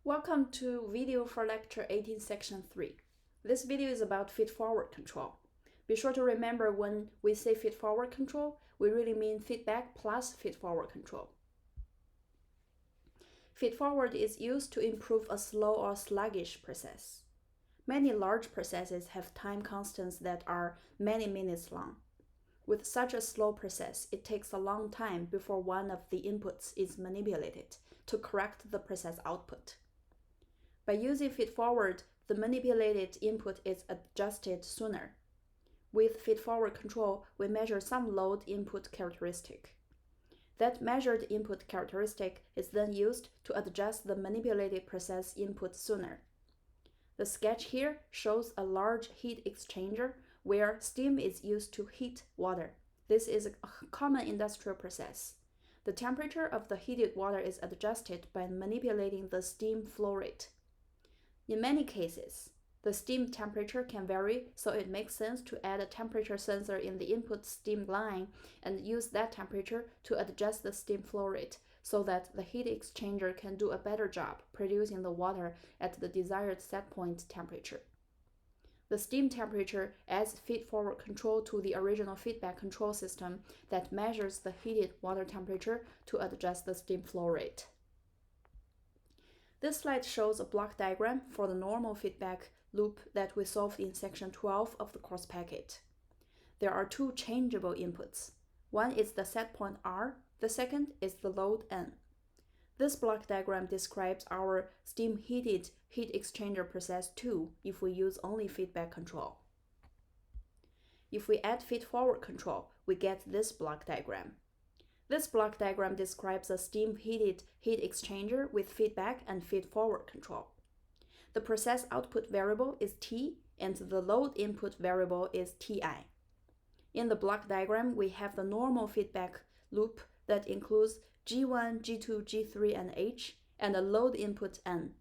Welcome to video for lecture 18 section 3. This video is about feed-forward control. Be sure to remember when we say feed-forward control, we really mean feedback plus feed-forward control. Feed-forward is used to improve a slow or sluggish process. Many large processes have time constants that are many minutes long. With such a slow process, it takes a long time before one of the inputs is manipulated to correct the process output. By using feed-forward, the manipulated input is adjusted sooner. With feed-forward control, we measure some load input characteristic. That measured input characteristic is then used to adjust the manipulated process input sooner. The sketch here shows a large heat exchanger where steam is used to heat water. This is a common industrial process. The temperature of the heated water is adjusted by manipulating the steam flow rate. In many cases, the steam temperature can vary, so it makes sense to add a temperature sensor in the input steam line and use that temperature to adjust the steam flow rate so that the heat exchanger can do a better job producing the water at the desired set point temperature. The steam temperature adds feed-forward control to the original feedback control system that measures the heated water temperature to adjust the steam flow rate. This slide shows a block diagram for the normal feedback loop that we solved in section 12 of the course packet. There are two changeable inputs. One is the set point R, the second is the load N. This block diagram describes our steam heated heat exchanger process 2 if we use only feedback control. If we add feed-forward control, we get this block diagram. This block diagram describes a steam heated heat exchanger with feedback and feed-forward control. The process output variable is T and the load input variable is Ti. In the block diagram, we have the normal feedback loop that includes G1, G2, G3, and H, and a load input N.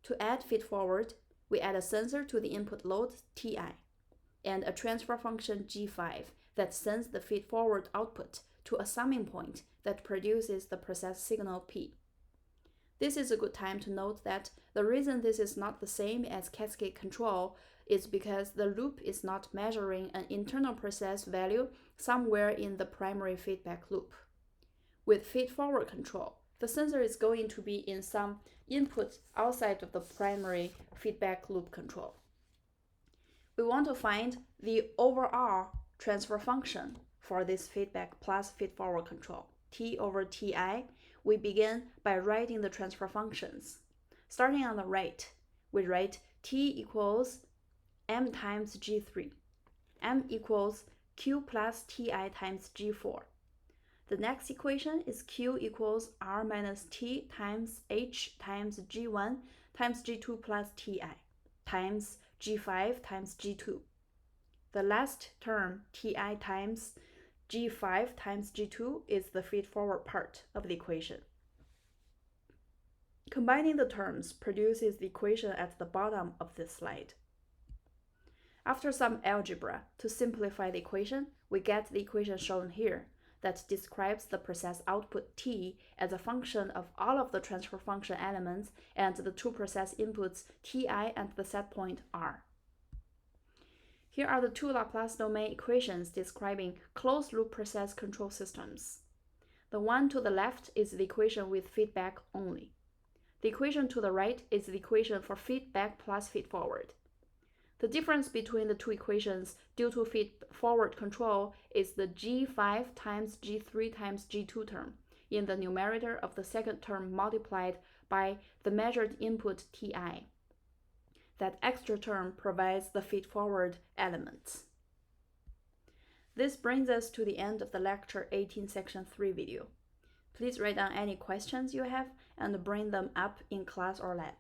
To add feed-forward, we add a sensor to the input load Ti and a transfer function G5 that sends the feed-forward output to a summing point that produces the process signal P. This is a good time to note that the reason this is not the same as cascade control is because the loop is not measuring an internal process value somewhere in the primary feedback loop. With feed-forward control, the sensor is going to be in some input outside of the primary feedback loop control. We want to find the overall transfer function for this feedback plus feed-forward control, T over Ti. We begin by writing the transfer functions. Starting on the right, we write T equals M times G3. M equals Q plus Ti times G4. The next equation is Q equals R minus T times H times G1 times G2 plus Ti times G5 times G2. The last term, Ti times G5 times G2, is the feed-forward part of the equation. Combining the terms produces the equation at the bottom of this slide. After some algebra to simplify the equation, we get the equation shown here that describes the process output T as a function of all of the transfer function elements and the two process inputs Ti and the set point R. Here are the two Laplace domain equations describing closed-loop process control systems. The one to the left is the equation with feedback only. The equation to the right is the equation for feedback plus feed-forward. The difference between the two equations due to feed-forward control is the G5 times G3 times G2 term in the numerator of the second term multiplied by the measured input Ti. That extra term provides the feed-forward elements. This brings us to the end of the lecture 18 section 3 video. Please write down any questions you have and bring them up in class or lab.